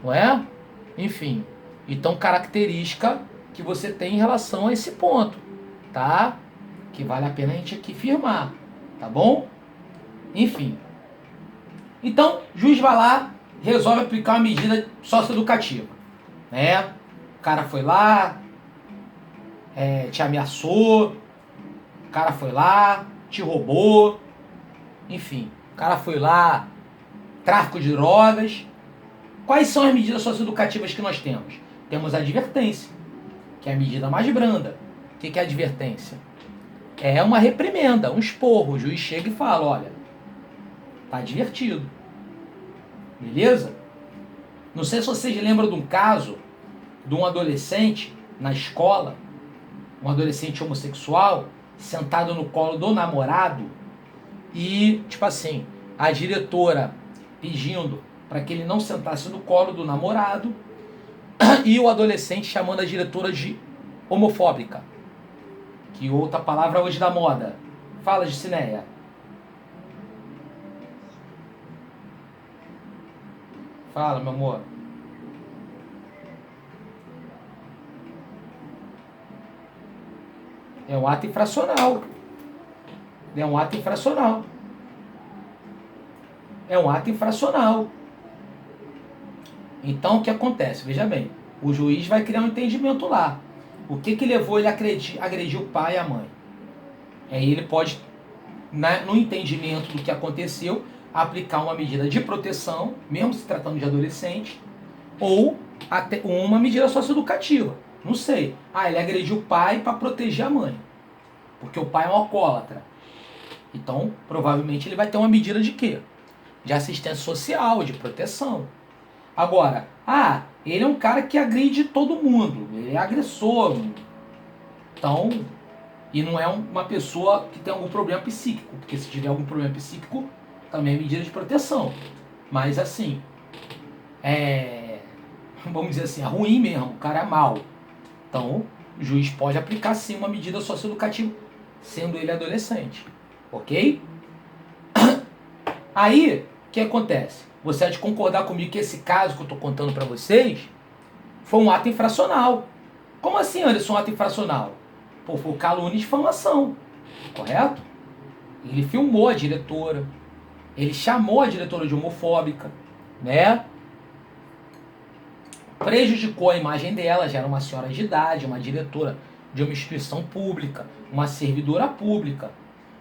não é? Enfim, então característica que você tem em relação a esse ponto, tá? Que vale a pena a gente aqui firmar, tá bom? Enfim. Então, o juiz vai lá, resolve aplicar uma medida socioeducativa, né? O cara foi lá, te ameaçou, o cara foi lá, te roubou, enfim, o cara foi lá, tráfico de drogas. Quais são as medidas socioeducativas que nós temos? Temos a advertência, que é a medida mais branda. O que é a advertência? É uma reprimenda, um esporro. O juiz chega e fala, olha, tá advertido. Beleza? Não sei se vocês lembram de um caso de um adolescente na escola, um adolescente homossexual, sentado no colo do namorado e, tipo assim, a diretora pedindo para que ele não sentasse no colo do namorado e o adolescente chamando a diretora de homofóbica. Que outra palavra hoje da moda. Fala, Gissineia. Fala, meu amor. É um ato infracional. É um ato infracional. É um ato infracional. Então, o que acontece? Veja bem, o juiz vai criar um entendimento lá. O que levou ele a agredir o pai e a mãe? Aí ele pode, no entendimento do que aconteceu, aplicar uma medida de proteção, mesmo se tratando de adolescente, ou até uma medida socioeducativa. Não sei. Ele agrediu o pai para proteger a mãe. Porque o pai é um alcoólatra. Então, provavelmente ele vai ter uma medida de quê? De assistência social, de proteção. Agora, ele é um cara que agride todo mundo. Ele é agressor. Então, e não é uma pessoa que tem algum problema psíquico. Porque se tiver algum problema psíquico, também é medida de proteção. Mas assim, vamos dizer assim, é ruim mesmo, o cara é mau. Então, o juiz pode aplicar sim uma medida socioeducativa, sendo ele adolescente. Ok? Aí, o que acontece? Você há de concordar comigo que esse caso que eu estou contando para vocês foi um ato infracional. Como assim, Anderson, um ato infracional? Pô, foi calúnia e difamação, correto? Ele filmou a diretora, ele chamou a diretora de homofóbica, né? Prejudicou a imagem dela, já era uma senhora de idade, uma diretora de uma instituição pública, uma servidora pública.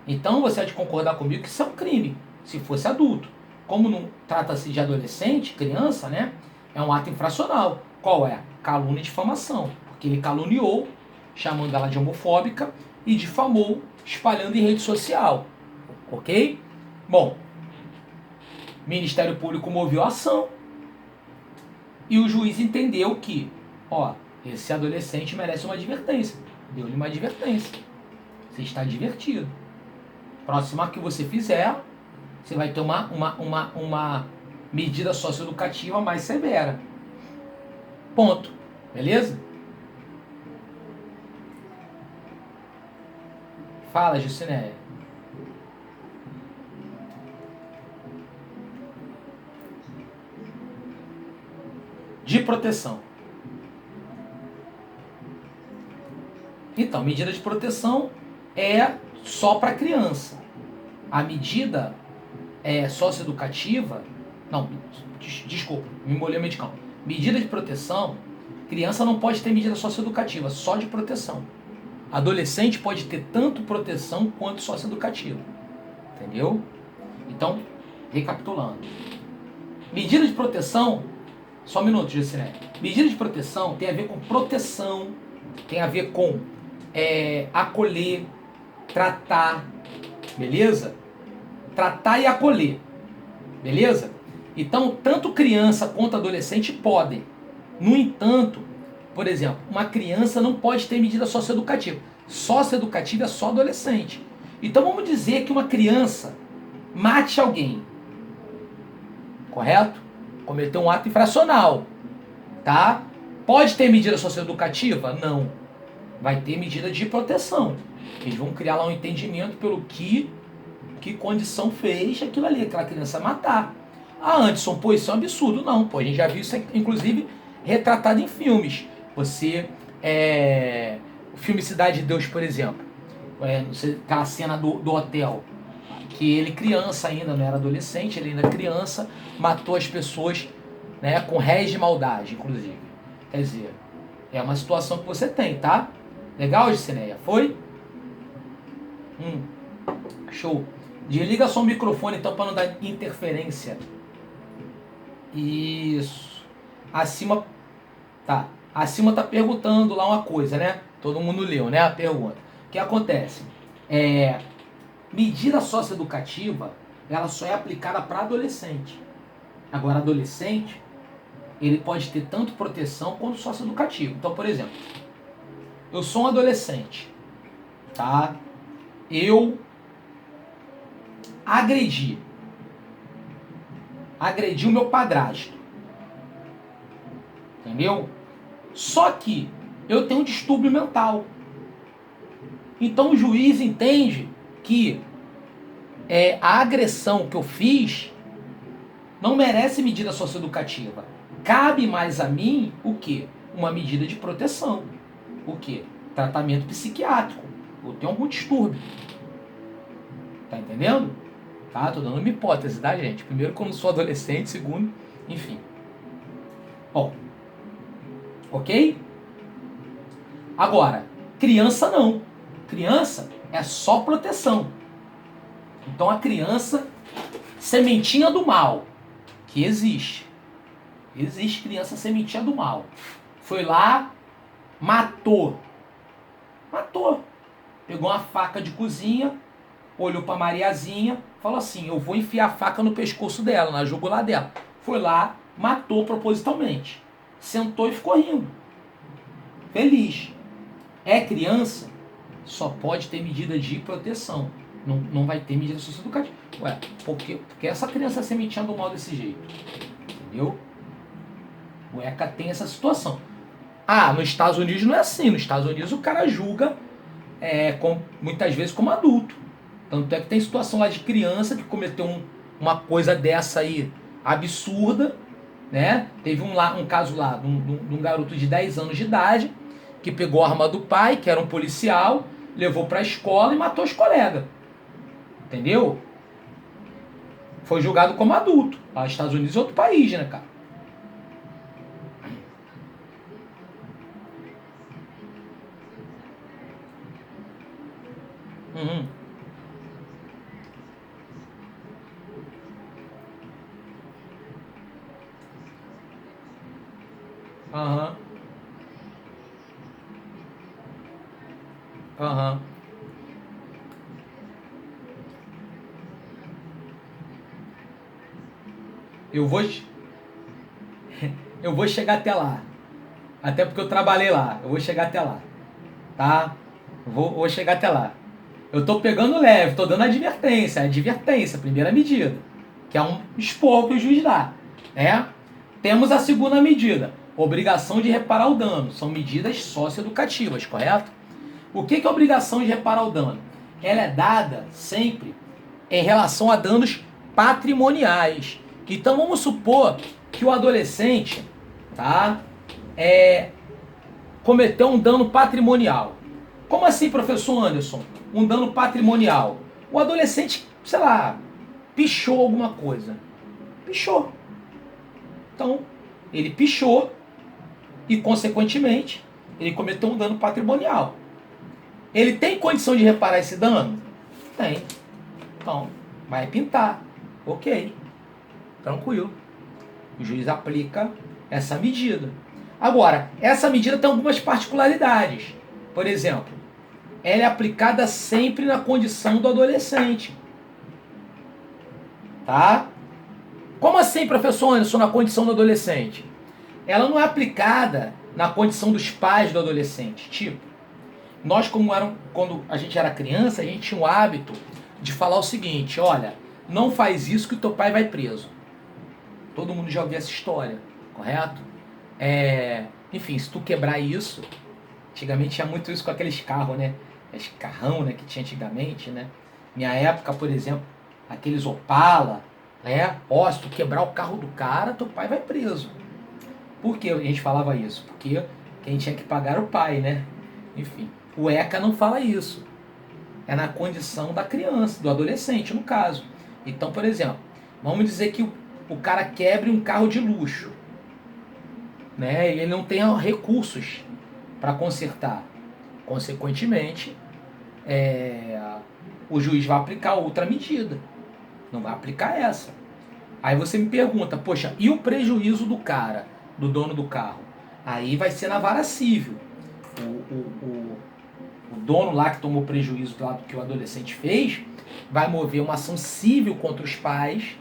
Então você há de concordar comigo que isso é um crime, se fosse adulto. Como não trata-se de adolescente, criança, né? É um ato infracional. Qual é? Calúnia e difamação. Porque ele caluniou, chamando ela de homofóbica, e difamou, espalhando em rede social. Ok? Bom, o Ministério Público moveu a ação e o juiz entendeu que, esse adolescente merece uma advertência. Deu-lhe uma advertência. Você está advertido. Próxima que você fizer, você vai ter uma medida socioeducativa mais severa. Ponto. Beleza? Fala, Gissineia. De proteção. Então, medida de proteção é só para criança. A medida socioeducativa... Não, desculpa, me embolei o medicão. Medida de proteção, criança não pode ter medida socioeducativa, só de proteção. Adolescente pode ter tanto proteção quanto socioeducativa. Entendeu? Então, recapitulando. Medida de proteção, só um minuto, Gissineia. Medida de proteção tem a ver com proteção, tem a ver com acolher, tratar, beleza? Tratar e acolher, beleza? Então, tanto criança quanto adolescente podem. No entanto, por exemplo, uma criança não pode ter medida socioeducativa. Socioeducativa é só adolescente. Então, vamos dizer que uma criança mate alguém, correto? Cometeu um ato infracional, tá? Pode ter medida socioeducativa? Não. Vai ter medida de proteção. Eles vão criar lá um entendimento pelo que condição fez aquilo ali, aquela criança matar. Ah, Anderson, pô, isso é um absurdo. Não, pô, a gente já viu isso, inclusive, retratado em filmes. O filme Cidade de Deus, por exemplo. Aquela cena do hotel. Que ele criança ainda, não era adolescente, ele ainda criança, matou as pessoas, né, com réis de maldade, inclusive. Quer dizer, é uma situação que você tem, tá? Legal, Gicineia? Foi? Show. Desliga só o microfone, então, para não dar interferência. Isso. Acima, tá. Acima tá perguntando lá uma coisa, né? Todo mundo leu, né? A pergunta. O que acontece? Medida socioeducativa, ela só é aplicada para adolescente. Agora, adolescente, ele pode ter tanto proteção quanto socioeducativo. Então, por exemplo, eu sou um adolescente, tá? Eu agredi o meu padrasto, entendeu? Só que eu tenho um distúrbio mental. Então o juiz entende que a agressão que eu fiz não merece medida socioeducativa. Cabe mais a mim o quê? Uma medida de proteção. O quê? Tratamento psiquiátrico. Eu tenho algum distúrbio. Tá entendendo? Tá? Tô dando uma hipótese, tá, gente? Primeiro, como sou adolescente. Segundo, enfim. Bom. Ok? Agora, criança não. Criança é só proteção. Então a criança, sementinha do mal, que existe. Existe criança sementinha do mal. Foi lá, matou. Pegou uma faca de cozinha, olhou pra Mariazinha, falou assim, eu vou enfiar a faca no pescoço dela, na jugular dela. Foi lá, matou propositalmente. Sentou e ficou rindo. Feliz. É criança, só pode ter medida de proteção. Não vai ter medida socioeducativa. Ué, porque essa criança sementinha do mal desse jeito? Entendeu? O ECA tem essa situação. Ah, nos Estados Unidos não é assim. Nos Estados Unidos o cara julga muitas vezes como adulto. Tanto é que tem situação lá de criança que cometeu uma coisa dessa aí absurda, né? Teve um caso lá de um garoto de 10 anos de idade que pegou a arma do pai, que era um policial, levou pra escola e matou os colegas. Entendeu? Foi julgado como adulto. Os Estados Unidos é outro país, né, cara? Uhum. Aham. Aham. Eu vou eu vou chegar até lá. Até porque eu trabalhei lá. Eu vou chegar até lá. Tá? Vou chegar até lá. Eu tô pegando leve, tô dando advertência, primeira medida. Que é um esporro que o juiz dá. Né? Temos a segunda medida. Obrigação de reparar o dano. São medidas socioeducativas, correto? O que é obrigação de reparar o dano? Ela é dada sempre em relação a danos patrimoniais. Então vamos supor que o adolescente, tá, cometeu um dano patrimonial. Como assim, professor Anderson? Um dano patrimonial. O adolescente, sei lá, pichou alguma coisa. Pichou. Então, ele pichou e, consequentemente, ele cometeu um dano patrimonial. Ele tem condição de reparar esse dano? Tem. Então, vai pintar. Ok. Tranquilo. O juiz aplica essa medida. Agora, essa medida tem algumas particularidades. Por exemplo, ela é aplicada sempre na condição do adolescente. Tá? Como assim, professor Anderson, na condição do adolescente? Ela não é aplicada na condição dos pais do adolescente. Tipo, nós quando a gente era criança, a gente tinha o hábito de falar o seguinte, olha, não faz isso que o teu pai vai preso. Todo mundo já ouviu essa história, correto? Enfim, se tu quebrar isso, antigamente tinha muito isso com aqueles carros, né? Aqueles carrão, né, que tinha antigamente, né? Minha época, por exemplo, aqueles Opala, né? Ó, se tu quebrar o carro do cara, teu pai vai preso. Por que a gente falava isso? Porque quem tinha que pagar era o pai, né? Enfim, o ECA não fala isso. É na condição da criança, do adolescente, no caso. Então, por exemplo, vamos dizer que o cara quebre um carro de luxo, né? E ele não tem recursos para consertar. Consequentemente, o juiz vai aplicar outra medida. Não vai aplicar essa. Aí você me pergunta, poxa, e o prejuízo do cara, do dono do carro? Aí vai ser na vara cível. O dono lá que tomou prejuízo lá do que o adolescente fez, vai mover uma ação civil contra os pais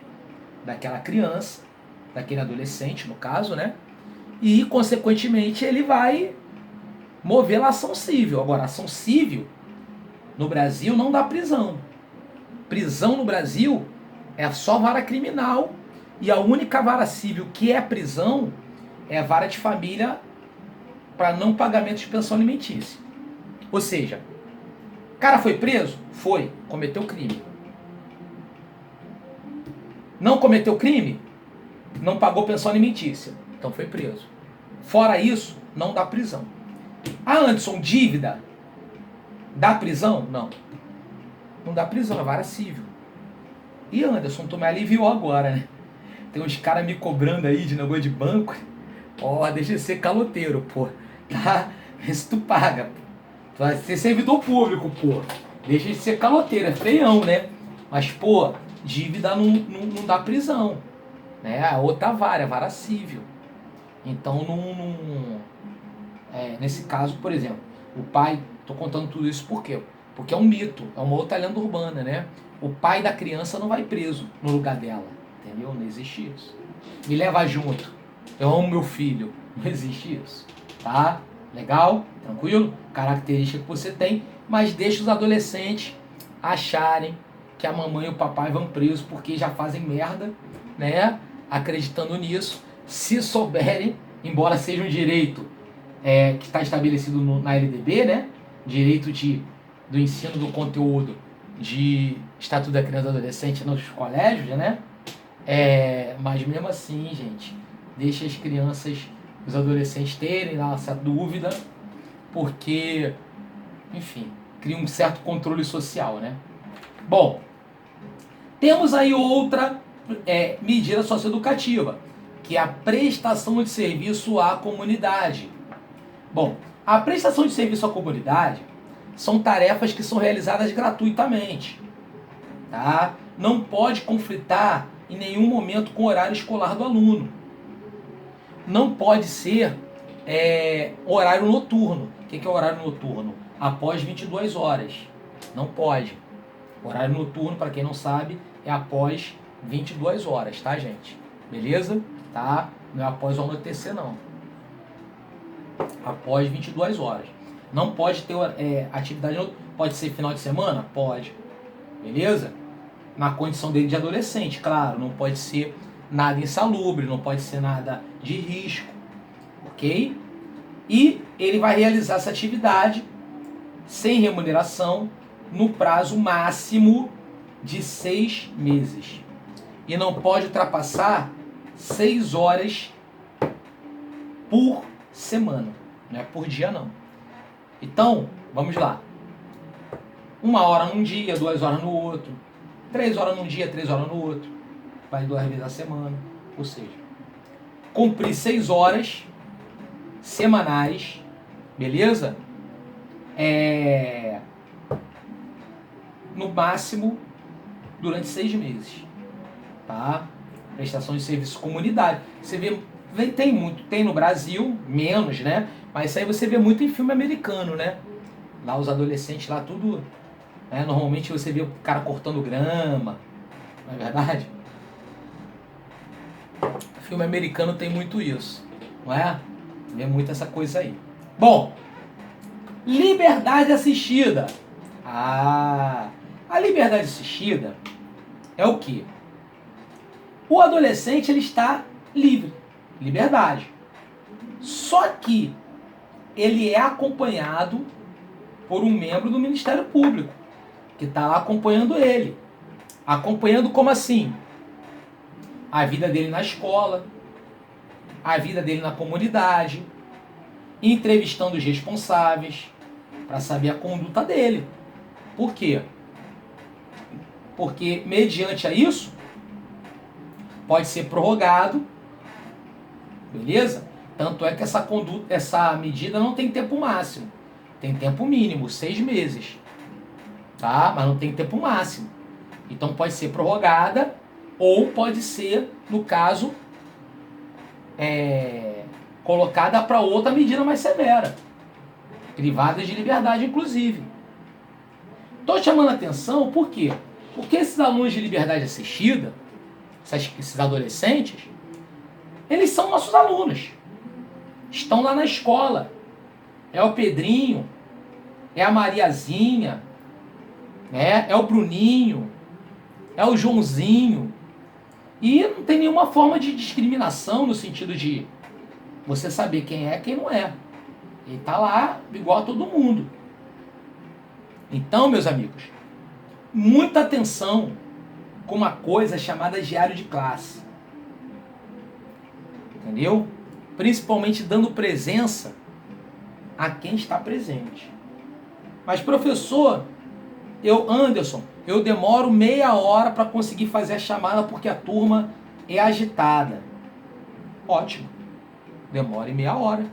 daquela criança, daquele adolescente, no caso, né? E, consequentemente, ele vai mover a ação civil. Agora, a ação civil, no Brasil, não dá prisão. Prisão no Brasil é só vara criminal. E a única vara civil que é prisão é a vara de família para não pagamento de pensão alimentícia. Ou seja, o cara foi preso? Foi. Cometeu crime. Não cometeu crime? Não pagou pensão alimentícia. Então foi preso. Fora isso, não dá prisão. Ah, Anderson, dívida? Dá prisão? Não. Não dá prisão, é vara civil. E Anderson, tu me aliviou agora, né? Tem uns caras me cobrando aí de negócio de banco. Ó, deixa de ser caloteiro, pô. Tá? Isso tu paga. Tu vai ser servidor público, pô. Deixa de ser caloteiro, é freião, né? Mas, pô, dívida não dá prisão. Né? A outra vara, é vara civil. Então, nesse caso, por exemplo, o pai, tô contando tudo isso por quê? Porque é um mito, é uma outra lenda urbana, né? O pai da criança não vai preso no lugar dela, entendeu? Não existe isso. Me leva junto, eu amo meu filho, não existe isso, tá? Legal? Tranquilo? Característica que você tem, mas deixa os adolescentes acharem que a mamãe e o papai vão presos porque já fazem merda, né? Acreditando nisso, se souberem, embora seja um direito que está estabelecido na LDB, né? Direito do ensino do conteúdo de Estatuto da Criança e do Adolescente nos colégios, né? Mas mesmo assim, gente, deixa as crianças, os adolescentes terem essa dúvida, porque, enfim, cria um certo controle social, né? Bom, temos aí outra medida socioeducativa, que é a prestação de serviço à comunidade. Bom, a prestação de serviço à comunidade são tarefas que são realizadas gratuitamente, tá? Não pode conflitar em nenhum momento com o horário escolar do aluno. Não pode ser horário noturno. O que é horário noturno? Após 22 horas. Não pode. Horário noturno, para quem não sabe, é após 22 horas, tá, gente? Beleza? Tá? Não é após o anoitecer, não. Após 22 horas. Não pode ter atividade noturna. Pode ser final de semana? Pode. Beleza? Na condição dele de adolescente, claro. Não pode ser nada insalubre, não pode ser nada de risco. Ok? E ele vai realizar essa atividade sem remuneração no prazo máximo de 6 meses. E não pode ultrapassar 6 horas por semana. Não é por dia, não. Então, vamos lá. 1 hora num dia, 2 horas no outro. 3 horas num dia, 3 horas no outro. Vai 2 vezes na semana. Ou seja, cumprir 6 horas semanais, beleza? No máximo durante 6 meses, tá? Prestação de serviço comunidade. Você vê, tem no Brasil, menos, né? Mas isso aí você vê muito em filme americano, né? Lá os adolescentes lá tudo, né? Normalmente você vê o cara cortando grama, não é verdade? Filme americano tem muito isso, não é? Vê muito essa coisa aí. Bom, liberdade assistida. A liberdade assistida é o quê? O adolescente ele está livre, liberdade. Só que ele é acompanhado por um membro do Ministério Público, que está lá acompanhando ele. Acompanhando como assim? a vida dele na escola, a vida dele na comunidade, entrevistando os responsáveis para saber a conduta dele. Por quê? Porque mediante a isso pode ser prorrogado, beleza? Tanto é que essa medida não tem tempo máximo, tem tempo mínimo, 6 meses, tá? Mas não tem tempo máximo. Então pode ser prorrogada ou pode ser, no caso, colocada para outra medida mais severa, privada de liberdade, inclusive. Estou chamando a atenção, por quê? Porque esses alunos de liberdade assistida, esses adolescentes, eles são nossos alunos. Estão lá na escola. É o Pedrinho, é a Mariazinha, né? É o Bruninho, é o Joãozinho. E não tem nenhuma forma de discriminação no sentido de você saber quem é e quem não é. Ele está lá igual a todo mundo. Então, meus amigos, muita atenção com uma coisa chamada diário de classe. Entendeu? Principalmente dando presença a quem está presente. Mas, professor, Anderson, eu demoro meia hora para conseguir fazer a chamada porque a turma é agitada. Ótimo. Demore meia hora.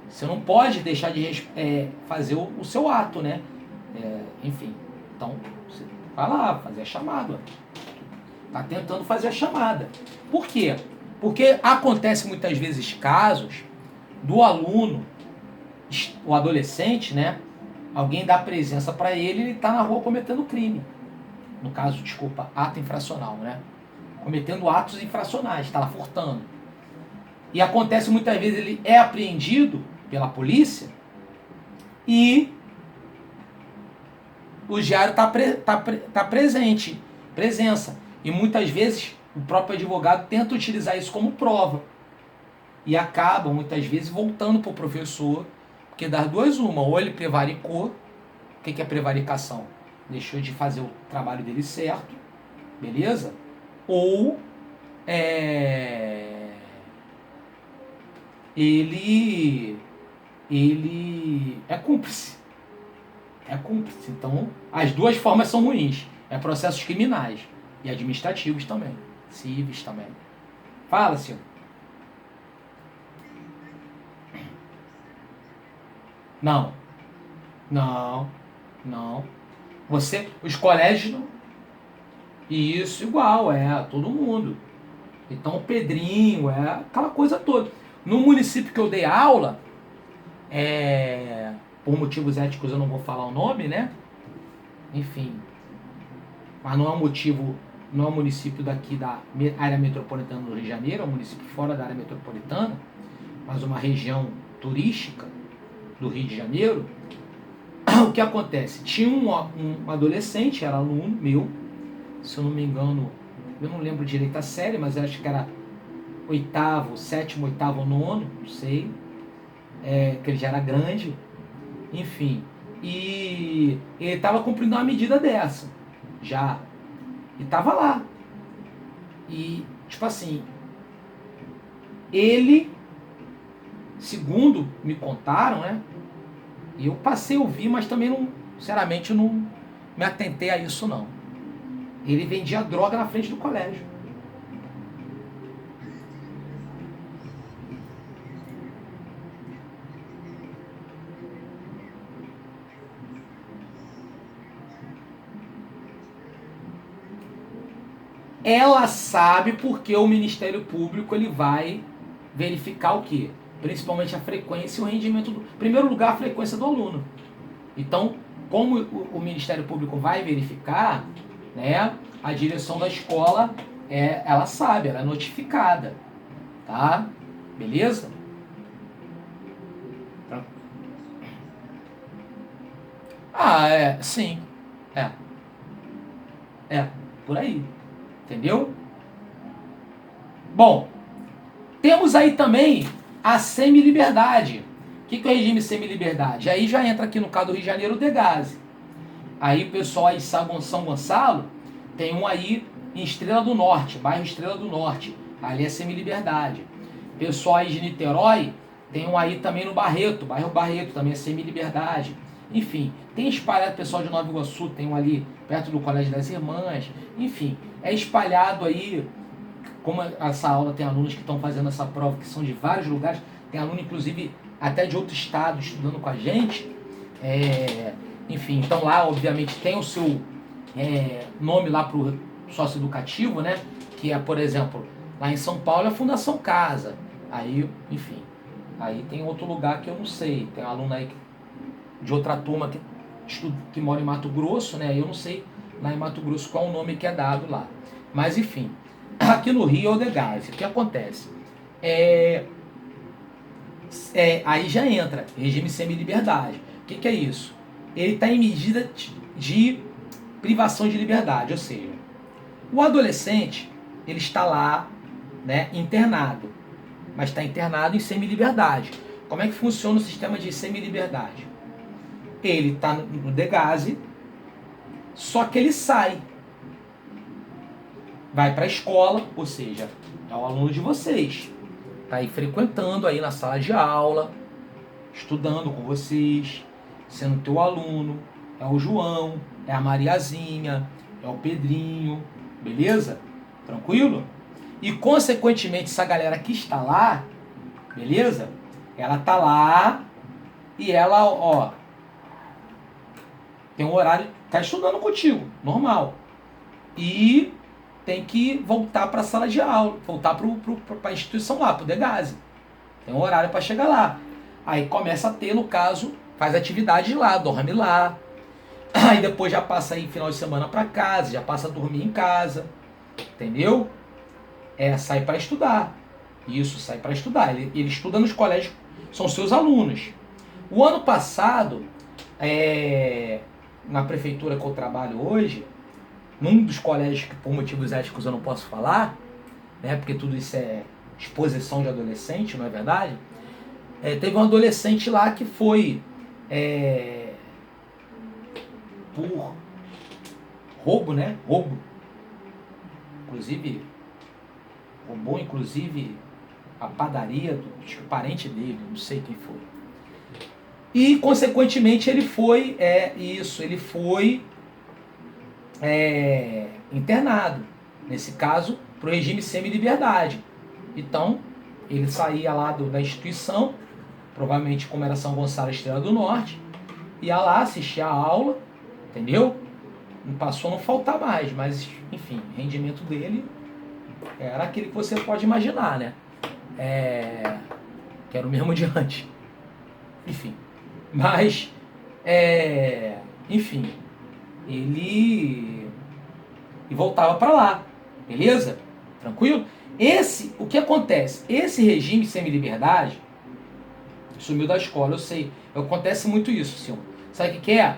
Você não pode deixar de fazer o seu ato, né? Enfim, então você vai lá fazer a chamada. Está tentando fazer a chamada. Por quê? Porque acontece muitas vezes casos do aluno, o adolescente, né? Alguém dá presença para ele e ele está na rua cometendo crime. No caso, desculpa, ato infracional, né? Cometendo atos infracionais, está lá furtando. E acontece muitas vezes, ele é apreendido pela polícia e o diário está presente, presença. E muitas vezes o próprio advogado tenta utilizar isso como prova. E acaba, muitas vezes, voltando para o professor, porque das duas uma, ou ele prevaricou. O que é prevaricação? Deixou de fazer o trabalho dele certo, beleza? Ou ele é cúmplice. É cúmplice. Então, as duas formas são ruins. É processos criminais e administrativos também. Civis também. Fala, senhor. Não. Os colégios não. Isso, igual, todo mundo. Então o Pedrinho, aquela coisa toda. No município que eu dei aula, por motivos éticos eu não vou falar o nome, né? Enfim. Mas não é um município daqui da área metropolitana do Rio de Janeiro, é um município fora da área metropolitana, mas uma região turística do Rio de Janeiro. O que acontece? Tinha um adolescente, era aluno meu, se eu não me engano, eu não lembro direito a série, mas eu acho que era sétimo, oitavo, nono, não sei, que ele já era grande, enfim, e ele estava cumprindo uma medida dessa, já, e estava lá, e tipo assim, ele, segundo me contaram, né, e eu passei a ouvir, mas também não, sinceramente, não me atentei a isso não. Ele vendia droga na frente do colégio. Ela sabe porque o Ministério Público ele vai verificar o quê? Principalmente a frequência e o rendimento em primeiro lugar, a frequência do aluno. Então, como o Ministério Público vai verificar, né, a direção da escola, ela sabe, ela é notificada. Tá? Beleza? Sim. Por aí. Entendeu? Bom, temos aí também a semi-liberdade. O que é o regime semi-liberdade? Aí já entra aqui no caso do Rio de Janeiro o Degase. Aí o pessoal aí de São Gonçalo tem um aí em Estrela do Norte, bairro Estrela do Norte. Ali é semi-liberdade. Pessoal aí de Niterói, tem um aí também no Barreto, bairro Barreto, também é semi-liberdade. Enfim, tem espalhado pessoal de Nova Iguaçu, tem um ali perto do Colégio das Irmãs. Enfim, é espalhado aí, como essa aula tem alunos que estão fazendo essa prova, que são de vários lugares, tem aluno inclusive até de outro estado estudando com a gente. Enfim, então lá obviamente tem o seu nome lá para o sócio educativo, né? Que é, por exemplo, lá em São Paulo é a Fundação Casa. Aí, enfim, aí tem outro lugar que eu não sei. Tem um aluno aí de outra turma que mora em Mato Grosso, né? Eu não sei lá em Mato Grosso qual o nome que é dado lá. Mas enfim, aqui no Rio é o Degás. O que acontece? Aí já entra regime semi-liberdade. O que é isso? Ele está em medida de privação de liberdade, ou seja, o adolescente ele está lá, né, internado, mas está internado em semi-liberdade. Como é que funciona o sistema de semi-liberdade? Ele está no Degase, só que ele sai, vai para a escola, ou seja, é o aluno de vocês, está aí frequentando aí na sala de aula, estudando com vocês, sendo teu aluno, é o João, é a Mariazinha, é o Pedrinho, beleza? Tranquilo? E consequentemente essa galera que está lá, beleza? Ela tá lá e ela, ó, tem um horário, tá estudando contigo, normal. E tem que voltar para a sala de aula, voltar para a instituição lá, para o Degase. Tem um horário para chegar lá. Aí começa a ter, no caso, faz atividade lá, dorme lá. Aí depois já passa aí final de semana para casa, já passa a dormir em casa. Entendeu? Sai para estudar. Isso, sai para estudar. Ele estuda nos colégios, são seus alunos. O ano passado, na prefeitura que eu trabalho hoje, num dos colégios que por motivos éticos eu não posso falar, né, porque tudo isso é exposição de adolescente, não é verdade? Teve um adolescente lá que foi por roubo, né? Roubo. Inclusive, roubou inclusive a padaria do parente dele, não sei quem foi. E, consequentemente, ele foi, ele foi internado, nesse caso, para o regime semi-liberdade. Então, ele saía lá da instituição, provavelmente como era São Gonçalo Estrela do Norte, ia lá, assistia a aula, entendeu? Não passou a não faltar mais, mas, enfim, o rendimento dele era aquele que você pode imaginar, né? Que era o mesmo de antes. Enfim. Mas, enfim, ele voltava para lá, beleza? Tranquilo? O que acontece? Esse regime de semi-liberdade sumiu da escola, eu sei. Acontece muito isso, senhor. Sabe o que é?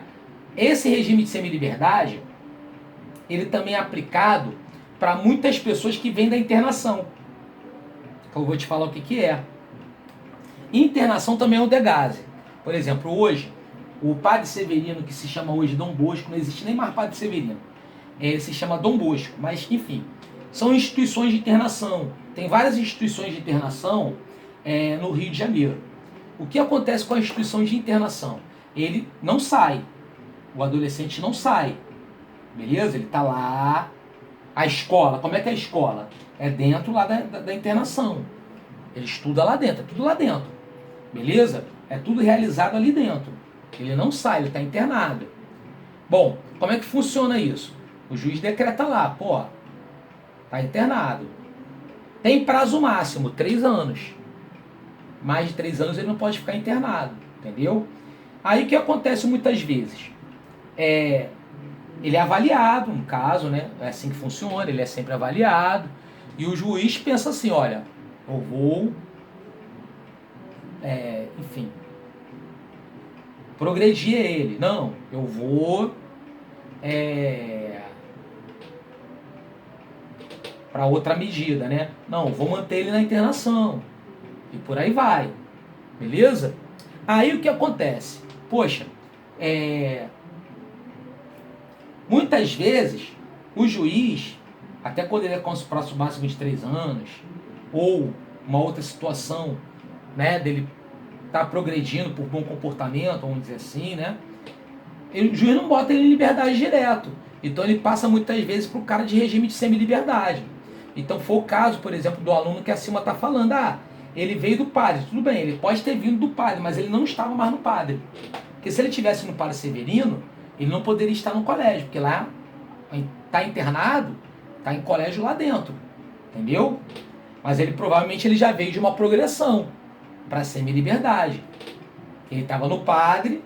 Esse regime de semi-liberdade, ele também é aplicado para muitas pessoas que vêm da internação. Eu vou te falar o que é. Internação também é um Degase. Por exemplo, hoje, o Padre Severino, que se chama hoje Dom Bosco, não existe nem mais Padre Severino. Ele se chama Dom Bosco, mas enfim, são instituições de internação. Tem várias instituições de internação no Rio de Janeiro. O que acontece com a instituição de internação? Ele não sai. O adolescente não sai. Beleza? Ele está lá. A escola, como é que é a escola? É dentro lá da internação. Ele estuda lá dentro, é tudo lá dentro. Beleza? É tudo realizado ali dentro. Ele não sai, ele está internado. Bom, como é que funciona isso? O juiz decreta lá, pô, está internado. Tem prazo máximo, 3 anos. Mais de 3 anos ele não pode ficar internado, entendeu? Aí o que acontece muitas vezes? Ele é avaliado, no caso, né? É assim que funciona, ele é sempre avaliado. E o juiz pensa assim, olha, eu vou, enfim, progredir ele. Não, eu vou para outra medida, né? Não, vou manter ele na internação. E por aí vai. Beleza? Aí o que acontece? Poxa, muitas vezes o juiz até quando ele alcança o prazo máximo de 3 anos, ou uma outra situação, né, dele tá progredindo por bom comportamento, vamos dizer assim, né, o juiz não bota ele em liberdade direto. Então ele passa muitas vezes para o cara de regime de semi-liberdade. Então foi o caso, por exemplo, do aluno que acima está falando. Ah, ele veio do padre. Tudo bem, ele pode ter vindo do padre, mas ele não estava mais no padre. Porque se ele estivesse no Padre Severino, ele não poderia estar no colégio, porque lá está internado, está em colégio lá dentro. Entendeu? Mas ele provavelmente ele já veio de uma progressão para semi-liberdade. Ele estava no padre.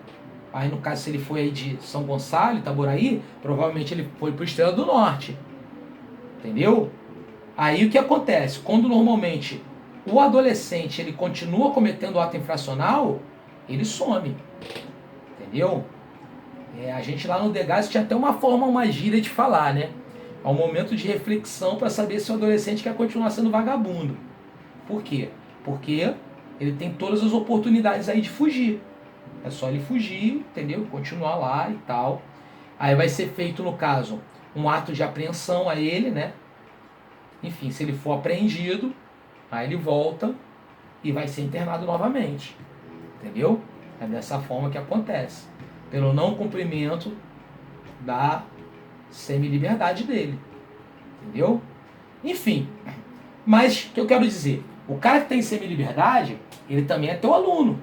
Aí no caso, se ele foi aí de São Gonçalo, Itaboraí, provavelmente ele foi para o Estrela do Norte. Entendeu? Aí o que acontece? Quando normalmente o adolescente ele continua cometendo ato infracional, ele some. Entendeu? A gente lá no Degas tinha até uma forma, uma gíria de falar, né? É um momento de reflexão para saber se o adolescente quer continuar sendo vagabundo. Por quê? Porque ele tem todas as oportunidades aí de fugir. É só ele fugir, entendeu? Continuar lá e tal. Aí vai ser feito, no caso, um ato de apreensão a ele, né? Enfim, se ele for apreendido, aí ele volta e vai ser internado novamente. Entendeu? É dessa forma que acontece. Pelo não cumprimento da semi-liberdade dele. Entendeu? Enfim. Mas, o que eu quero dizer? O cara que tem semi-liberdade, ele também é teu aluno.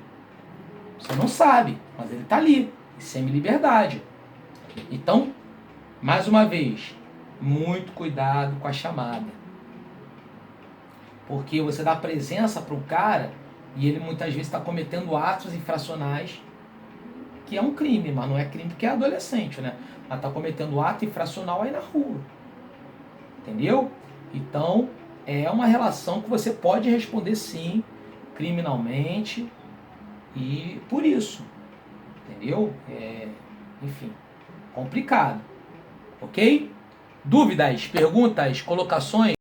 Você não sabe, mas ele está ali, semi-liberdade. Então, mais uma vez, muito cuidado com a chamada. Porque você dá presença para o cara e ele muitas vezes está cometendo atos infracionais, que é um crime, mas não é crime porque é adolescente, né? Mas está cometendo ato infracional aí na rua. Entendeu? Então, é uma relação que você pode responder sim, criminalmente, e por isso, entendeu? Enfim, complicado. Ok? Dúvidas, perguntas, colocações?